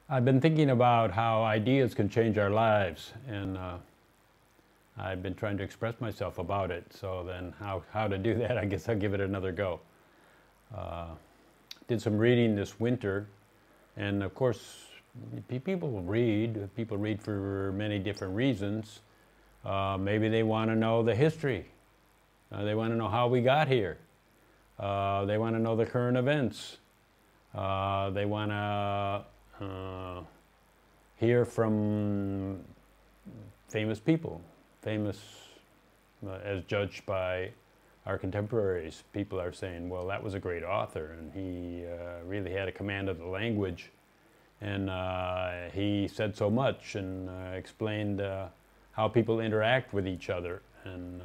I've been thinking about how ideas can change our lives, and I've been trying to express myself about it. So then how to do that, I guess I'll give it another go. Uh, did some reading this winter, and of course, People read for many different reasons. Maybe they want to know the history. They want to know how we got here. They want to know the current events. They want to hear from famous people, famous as judged by our contemporaries. People are saying, well, that was a great author, and he really had a command of the language, and he said so much and explained how people interact with each other, and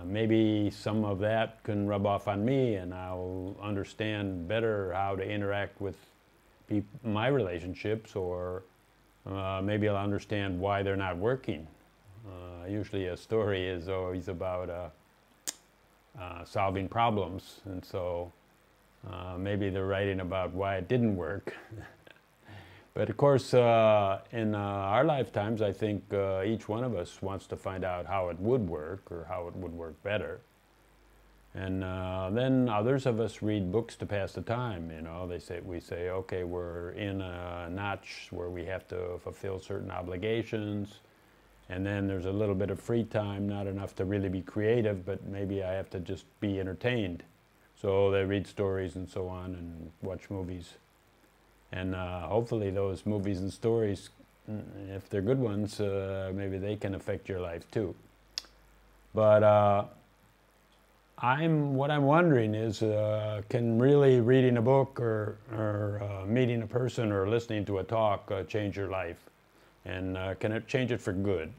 maybe some of that can rub off on me, and I'll understand better how to interact with my relationships, or maybe I'll understand why they're not working. Usually a story is always about solving problems, and so maybe they're writing about why it didn't work. But of course, in our lifetimes, I think each one of us wants to find out how it would work, or how it would work better. And then others of us read books to pass the time. You know, we say, okay, we're in a notch where we have to fulfill certain obligations, and then there's a little bit of free time, not enough to really be creative, but maybe I have to just be entertained. So they read stories and so on, and watch movies. And hopefully those movies and stories, if they're good ones, maybe they can affect your life too. But what I'm wondering is, can really reading a book or meeting a person or listening to a talk change your life? And can it change it for good?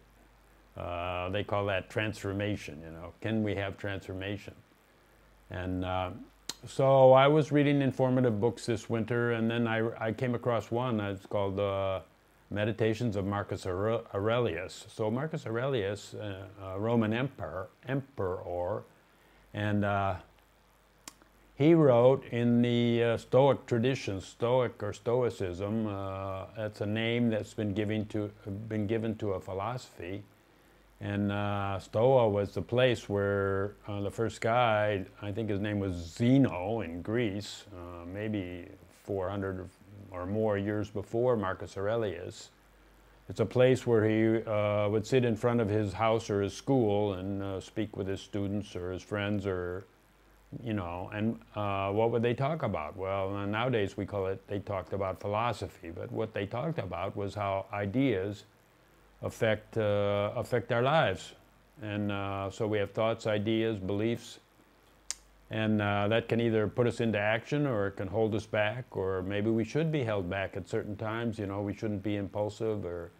They call that transformation, you know. Can we have transformation? And so I was reading informative books this winter, and then I came across one. It's called Meditations of Marcus Aurelius. So Marcus Aurelius, a Roman emperor, and he wrote in the Stoic tradition, Stoic or Stoicism. That's a name that's been given to a philosophy. And Stoa was the place where the first guy, I think his name was Zeno in Greece, maybe 400 or more years before Marcus Aurelius. It's a place where he would sit in front of his house or his school and speak with his students or his friends, or, you know, and what would they talk about? Well, nowadays we call it, they talked about philosophy, but what they talked about was how ideas affect our lives. And so we have thoughts, ideas, beliefs, and that can either put us into action, or it can hold us back, or maybe we should be held back at certain times. You know, we shouldn't be impulsive, or,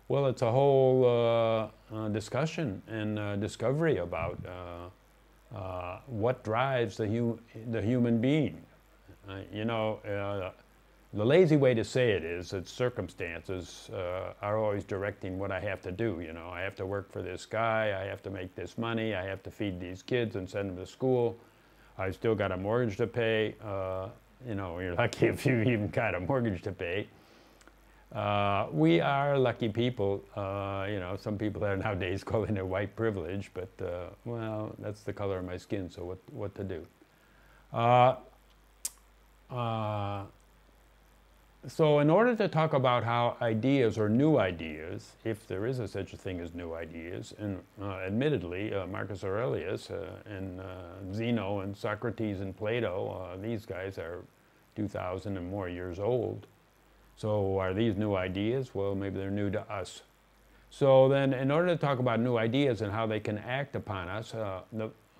well, it's a whole discussion and discovery about what drives the human being. You know, the lazy way to say it is that circumstances are always directing what I have to do. You know, I have to work for this guy, I have to make this money, I have to feed these kids and send them to school, I've still got a mortgage to pay. You know, you're lucky if you even got a mortgage to pay. We are lucky people. You know, some people are nowadays calling it white privilege, but well, that's the color of my skin, so what to do? So in order to talk about how ideas, or new ideas, if there is such a thing as new ideas, and admittedly Marcus Aurelius and Zeno and Socrates and Plato, these guys are 2,000 and more years old. So are these new ideas? Well, maybe they're new to us. So then, in order to talk about new ideas and how they can act upon us,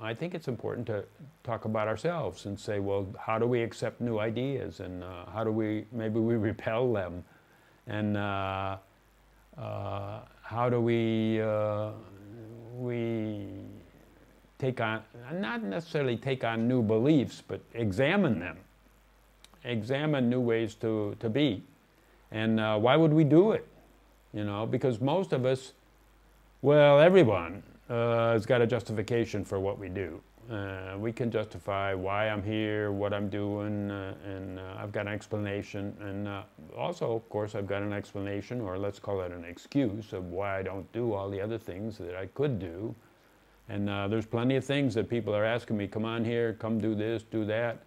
I think it's important to talk about ourselves and say, well, how do we accept new ideas, and how do maybe we repel them, and how do we take on, not necessarily take on new beliefs, but examine them, examine new ways to be. And why would we do it? You know, because most of us, well, everyone has got a justification for what we do. we can justify why I'm here, what I'm doing, and I've got an explanation. And also, of course, I've got an explanation, or let's call it an excuse, of why I don't do all the other things that I could do. And there's plenty of things that people are asking me, come on here, come do this, do that.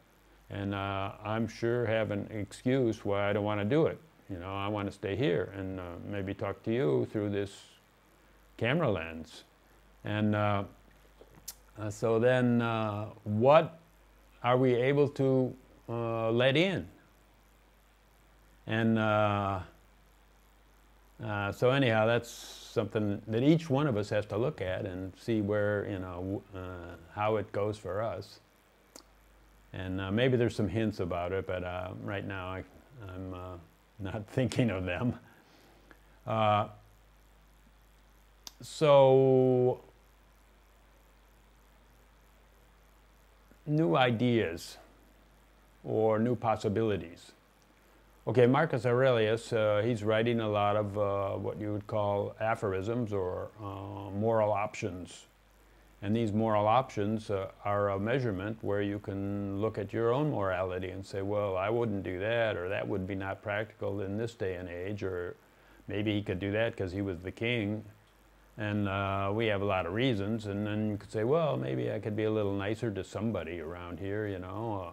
And I'm sure have an excuse why I don't want to do it. You know, I want to stay here and maybe talk to you through this camera lens. And so then what are we able to let in? And so anyhow, that's something that each one of us has to look at and see where, you know, how it goes for us. And maybe there's some hints about it, but right now I'm not thinking of them. So new ideas or new possibilities. Okay, Marcus Aurelius, he's writing a lot of what you would call aphorisms or moral options. And these moral options are a measurement where you can look at your own morality and say, well, I wouldn't do that, or that would be not practical in this day and age, or maybe he could do that because he was the king. And we have a lot of reasons, and then you could say, well, maybe I could be a little nicer to somebody around here, you know.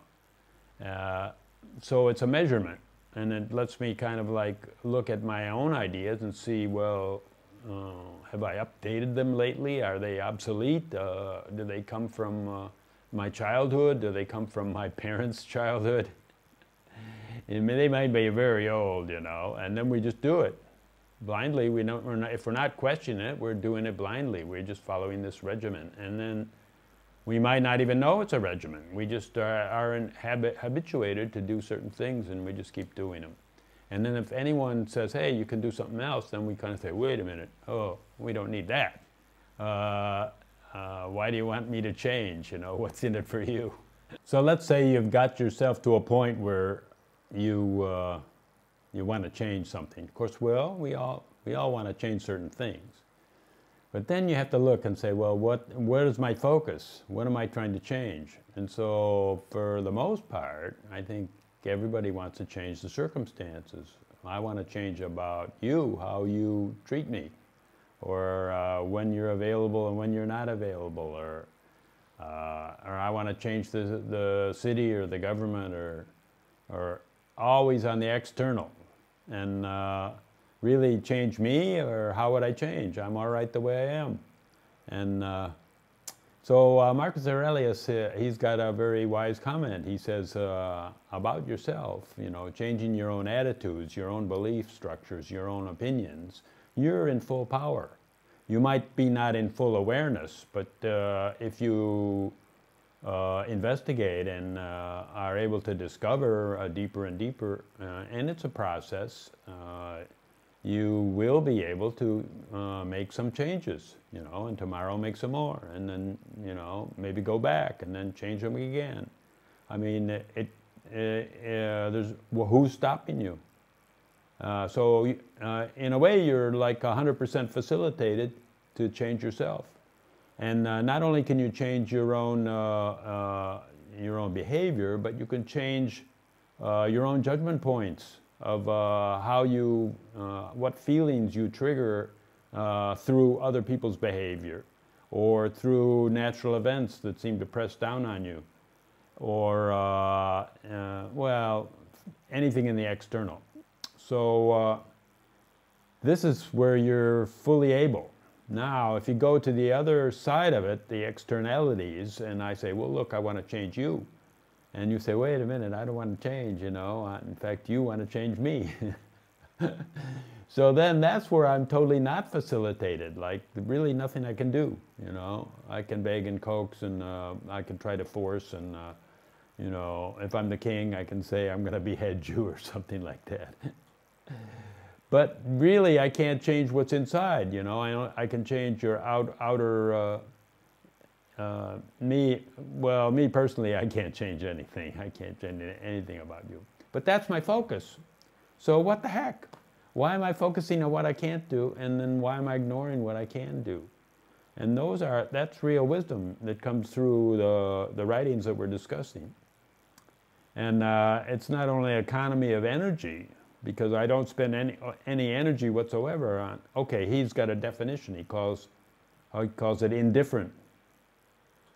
So it's a measurement, and it lets me kind of like look at my own ideas and see, well, have I updated them lately? Are they obsolete? Do they come from my childhood? Do they come from my parents' childhood? And they might be very old, you know, and then we just do it. Blindly, if we're not questioning it, we're doing it blindly. We're just following this regimen. And then we might not even know it's a regimen. We just are habituated to do certain things, and we just keep doing them. And then if anyone says, hey, you can do something else, then we kind of say, wait a minute, oh, we don't need that. Why do you want me to change? You know, what's in it for you? So let's say you've got yourself to a point where you want to change something. Of course, well, we all want to change certain things. But then you have to look and say, well, where is my focus? What am I trying to change? And so for the most part, I think everybody wants to change the circumstances. I want to change about you, how you treat me, or when you're available and when you're not available, or I want to change the city or the government, or always on the external. And really change me, or how would I change? I'm all right the way I am. And so Marcus Aurelius, he's got a very wise comment. He says about yourself, you know, changing your own attitudes, your own belief structures, your own opinions, you're in full power. You might be not in full awareness, but if you investigate and are able to discover deeper and deeper, and it's a process, you will be able to make some changes, you know, and tomorrow make some more, and then, you know, maybe go back and then change them again. I mean, well, who's stopping you? So in a way, you're like 100% facilitated to change yourself. And not only can you change your own behavior, but you can change your own judgment points of how you, what feelings you trigger through other people's behavior, or through natural events that seem to press down on you, or, well, anything in the external. So this is where you're fully able. Now, if you go to the other side of it, the externalities, and I say, well, look, I want to change you. And you say, wait a minute, I don't want to change, you know. In fact, you want to change me. So then that's where I'm totally not facilitated, like really nothing I can do, you know. I can beg and coax, and I can try to force, and, you know, if I'm the king, I can say I'm going to behead you or something like that. But really, I can't change what's inside, you know. I can change your outer me. Well, me personally, I can't change anything. I can't change anything about you. But that's my focus. So what the heck? Why am I focusing on what I can't do, and then why am I ignoring what I can do? And that's real wisdom that comes through the writings that we're discussing. And it's not only economy of energy, because I don't spend any energy whatsoever on, okay, he's got a definition. He calls it indifferent.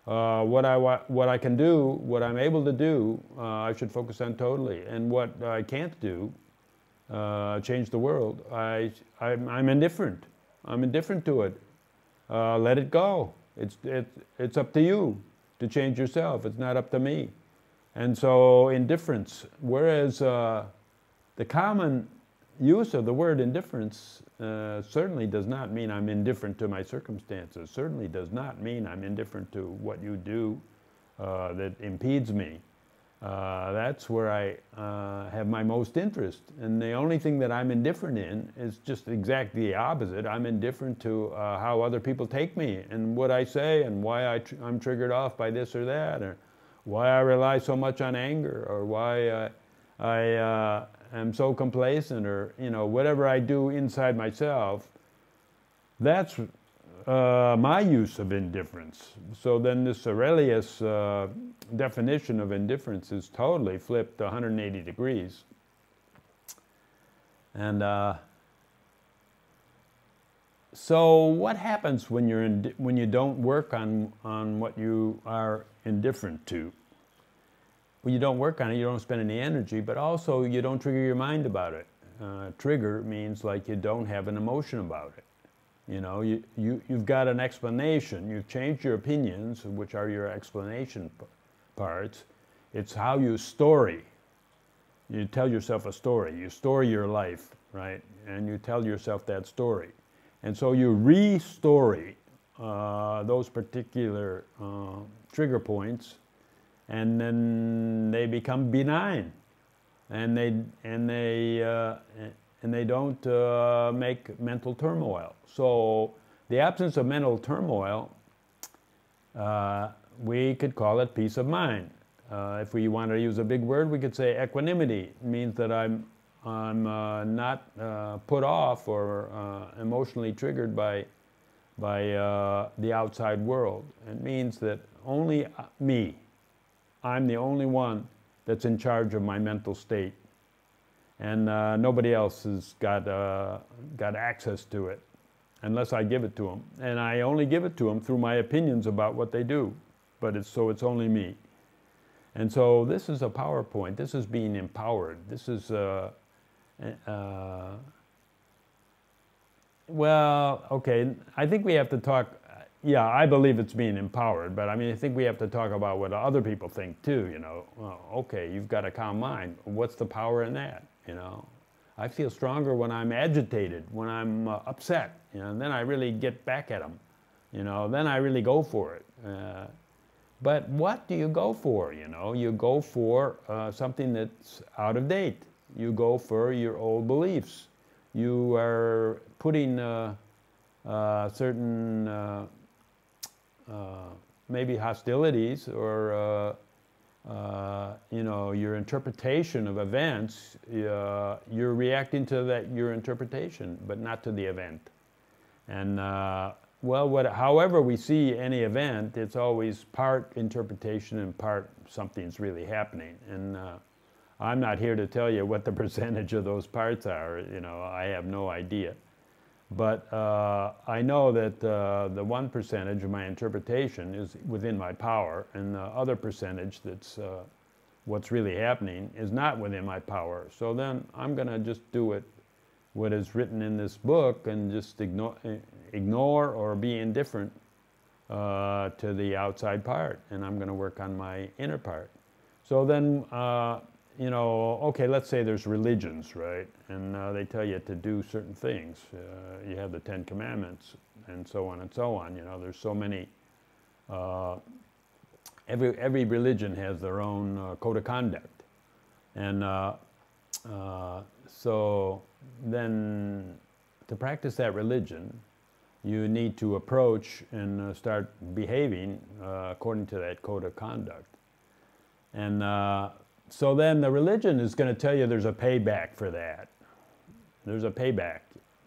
What I can do, what I'm able to do, I should focus on totally. And what I can't do, change the world, I'm indifferent. I'm indifferent to it. Let it go. It's up to you to change yourself. It's not up to me. And so indifference, whereas the common use of the word indifference certainly does not mean I'm indifferent to my circumstances, certainly does not mean I'm indifferent to what you do that impedes me. That's where I have my most interest. And the only thing that I'm indifferent in is just exactly the opposite. I'm indifferent to how other people take me and what I say and why I'm triggered off by this or that, or why I rely so much on anger, or why I am so complacent, or whatever I do inside myself. That's my use of indifference. So then this Aurelius definition of indifference is totally flipped 180 degrees. And so what happens when you don't work on what you are indifferent to? When you don't work on it, you don't spend any energy, but also you don't trigger your mind about it. Trigger means like you don't have an emotion about it. You've got an explanation. You've changed your opinions, which are your explanation parts. It's how you story. You tell yourself a story. You story your life, right? And you tell yourself that story. And so you re-story those particular trigger points, and then they become benign, and they don't make mental turmoil. So the absence of mental turmoil, we could call it peace of mind. If we want to use a big word, we could say equanimity. It means that I'm not put off or emotionally triggered by the outside world. It means that only me, I'm the only one that's in charge of my mental state, and nobody else has got access to it unless I give it to them. And I only give it to them through my opinions about what they do, but it's only me. And so this is a PowerPoint. This is being empowered. This is well, okay, I think we have to talk. Yeah, I believe it's being empowered, but I mean, I think we have to talk about what other people think too, Well, okay, you've got a calm mind. What's the power in that, I feel stronger when I'm agitated, when I'm upset, and then I really get back at them, then I really go for it. But what do you go for, You go for something that's out of date. You go for your old beliefs. You are putting certain maybe hostilities or your interpretation of events. You're reacting to your interpretation, but not to the event. And however we see any event, it's always part interpretation and part something's really happening. And I'm not here to tell you what the percentage of those parts are. I have no idea. But I know that the 1% of my interpretation is within my power, and the other percentage that's what's really happening is not within my power. So then I'm going to just do what is written in this book, and just ignore or be indifferent to the outside part, and I'm going to work on my inner part. So then, okay, let's say there's religions, right? And they tell you to do certain things. You have the 10 Commandments, and so on and so on. There's so many. Every religion has their own code of conduct, and so then to practice that religion, you need to approach and start behaving according to that code of conduct. And so then the religion is going to tell you there's a payback for that. There's a payback.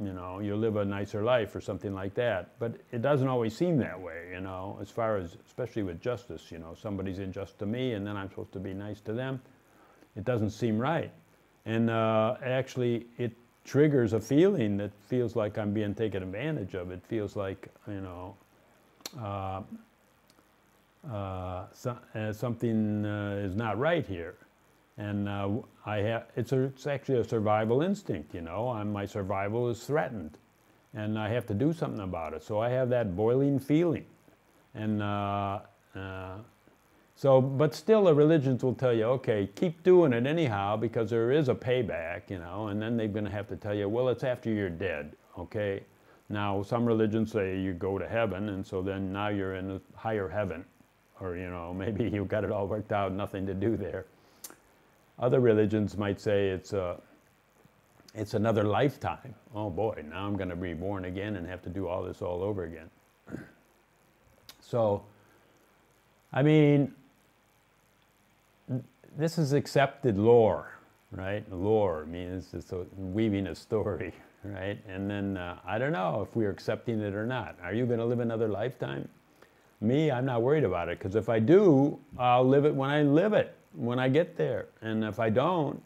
you know, you'll live a nicer life or something like that. But it doesn't always seem that way, you know, as far as, especially with justice, you know, somebody's unjust to me and then I'm supposed to be nice to them. It doesn't seem right. And actually, it triggers a feeling that feels like I'm being taken advantage of. It feels like, you know, something is not right here. And it's actually a survival instinct, you know. My survival is threatened, and I have to do something about it. So I have that boiling feeling, and but still, the religions will tell you, okay, keep doing it anyhow, because there is a payback, you know. And then they're going to have to tell you, well, it's after you're dead, okay. Now, some religions say you go to heaven, and so then now you're in a higher heaven, or you know, maybe you got it all worked out, nothing to do there. Other religions might say it's another lifetime. Oh boy, now I'm going to be born again and have to do all this all over again. So, I mean, this is accepted lore, right? Lore means it's weaving a story, right? And then I don't know if we're accepting it or not. Are you going to live another lifetime? Me, I'm not worried about it, because if I do, I'll live it when I live it, when I get there. And if I don't,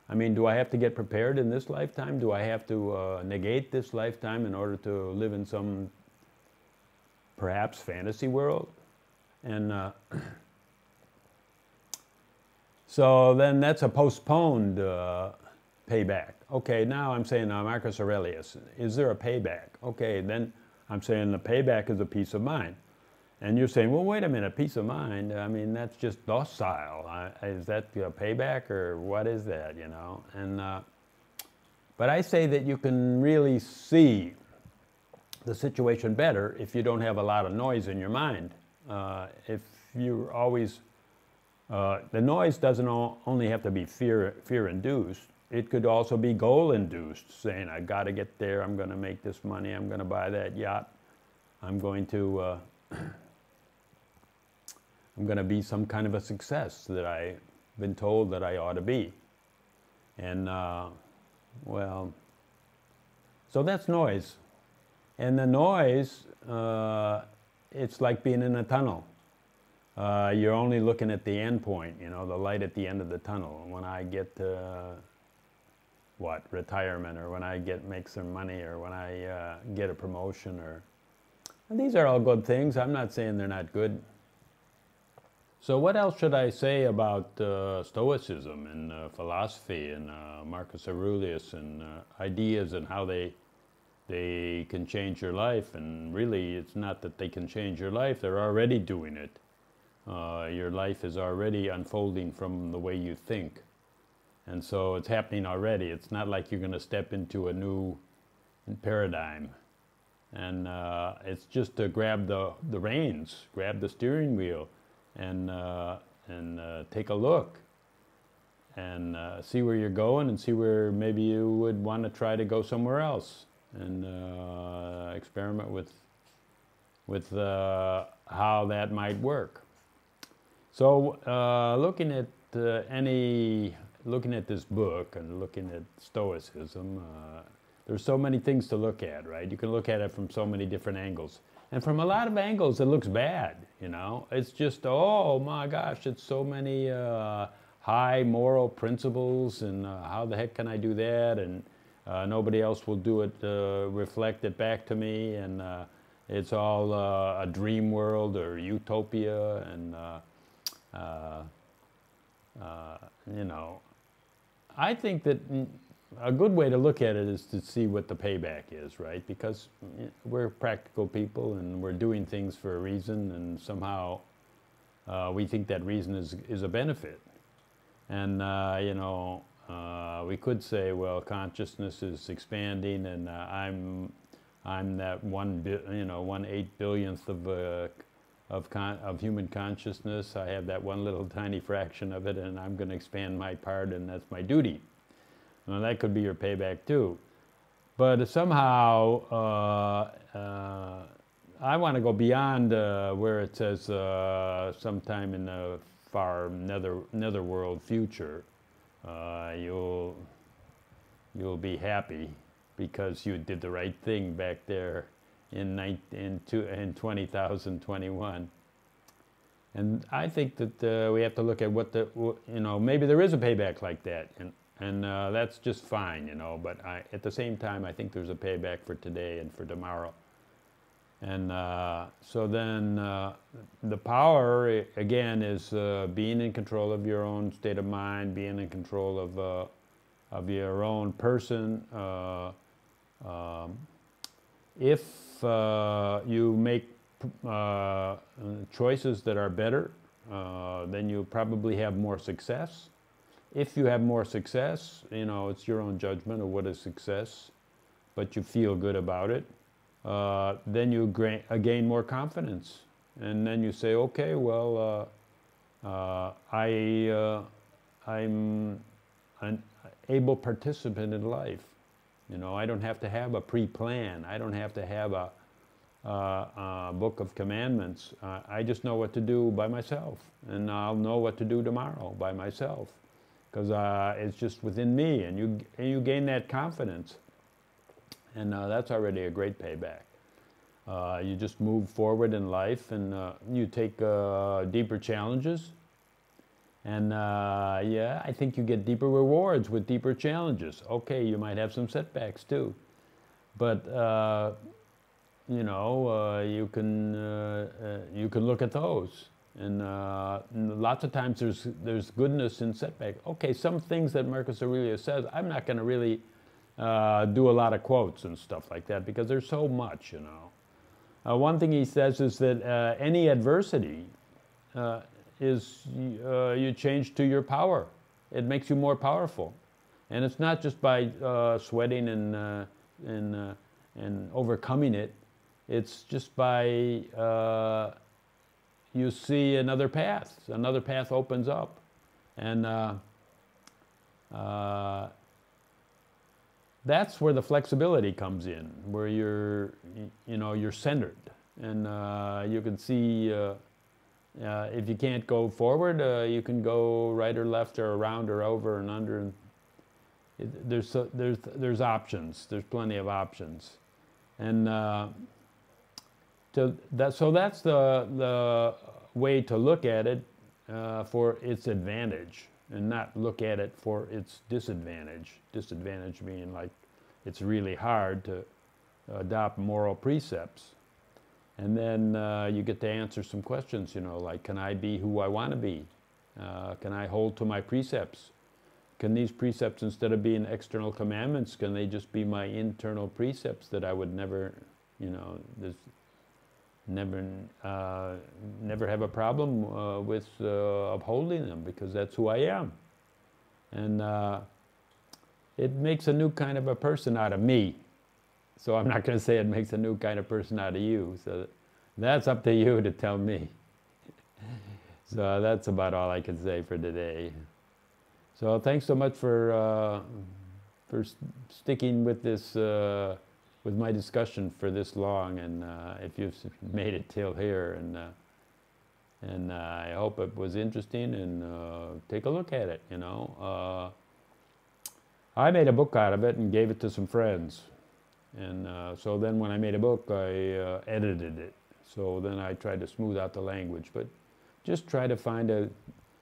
I mean, do I have to get prepared in this lifetime? Do I have to negate this lifetime in order to live in some perhaps fantasy world? And so then that's a postponed payback. Okay, now I'm saying, Marcus Aurelius, is there a payback? Okay, then I'm saying the payback is a peace of mind. And you're saying, well, wait a minute, peace of mind, I mean, that's just docile. Is that a payback, or what is that, you know? And but I say that you can really see the situation better if you don't have a lot of noise in your mind. If you're always, the noise doesn't only have to be fear-induced. It could also be goal-induced, saying, I got to get there, I'm going to make this money, I'm going to buy that yacht, I'm going to be some kind of a success that I've been told that I ought to be. And, well, so that's noise. And the noise, it's like being in a tunnel. You're only looking at the end point, you know, the light at the end of the tunnel. When I get to, retirement, or when I make some money, or when I get a promotion, or... And these are all good things. I'm not saying they're not good. So what else should I say about Stoicism and philosophy and Marcus Aurelius and ideas and how they can change your life? And really, it's not that they can change your life. They're already doing it. Your life is already unfolding from the way you think. And so it's happening already. It's not like you're going to step into a new paradigm. And it's just to grab the reins, grab the steering wheel, and take a look, and see where you're going, and see where maybe you would want to try to go somewhere else, and experiment with how that might work. So looking at this book and looking at Stoicism, there's so many things to look at, right? You can look at it from so many different angles. And from a lot of angles, it looks bad, you know? It's just, oh my gosh, it's so many high moral principles, and how the heck can I do that? And nobody else will do it, reflect it back to me, and it's all a dream world or utopia, and, you know, I think that a good way to look at it is to see what the payback is, right? Because we're practical people, and we're doing things for a reason, and somehow we think that reason is a benefit. And, you know, we could say, well, consciousness is expanding, and I'm that 1/8 billionth of human consciousness. I have that one little tiny fraction of it, and I'm going to expand my part, and that's my duty. Well, that could be your payback too. But somehow, I want to go beyond where it says sometime in the far netherworld future, you'll be happy. because you did the right thing back there in 2021. And I think that we have to look at maybe there is a payback like that, and that's just fine, but at the same time, I think there's a payback for today and for tomorrow. And so then the power, again, is being in control of your own state of mind, being in control of your own person. If you make choices that are better, then you probably have more success. If you have more success, it's your own judgment of what is success, but you feel good about it. Then you gain more confidence, and then you say, okay, well, I'm an able participant in life. I don't have to have a pre-plan. I don't have to have a book of commandments. I just know what to do by myself, and I'll know what to do tomorrow by myself, because it's just within me, and you gain that confidence. And that's already a great payback. You just move forward in life, and you take deeper challenges. And yeah, I think you get deeper rewards with deeper challenges. Okay, you might have some setbacks too, but you can look at those. And lots of times there's goodness in setback. Okay, some things that Marcus Aurelius says, I'm not going to really do a lot of quotes and stuff like that, because there's so much, one thing he says is that any adversity is you change to your power. It makes you more powerful, and it's not just by sweating and overcoming it. It's just by you see another path. Another path opens up, and that's where the flexibility comes in, where you're centered, and you can see if you can't go forward, you can go right or left or around or over and under. And there's options. There's plenty of options, and so that's the way to look at it for its advantage, and not look at it for its disadvantage. Disadvantage being like it's really hard to adopt moral precepts. And then you get to answer some questions, like, can I be who I want to be? Can I hold to my precepts? Can these precepts, instead of being external commandments, can they just be my internal precepts that I would never, never have a problem with upholding them, because that's who I am. And it makes a new kind of a person out of me. So I'm not going to say it makes a new kind of person out of you. So that's up to you to tell me. So that's about all I can say for today. So thanks so much for sticking with this, with my discussion for this long, and if you've made it till here, and I hope it was interesting, and take a look at it. I made a book out of it and gave it to some friends. And so then when I made a book, I edited it. So then I tried to smooth out the language, but just try to find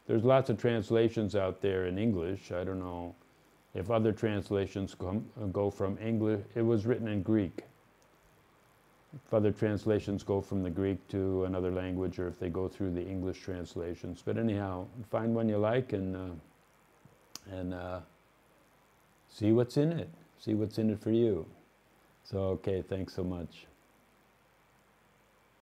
there's lots of translations out there in English. I don't know if other translations go from English. It was written in Greek. If other translations go from the Greek to another language, or if they go through the English translations. But anyhow, find one you like, and see what's in it. See what's in it for you. So, okay, thanks so much.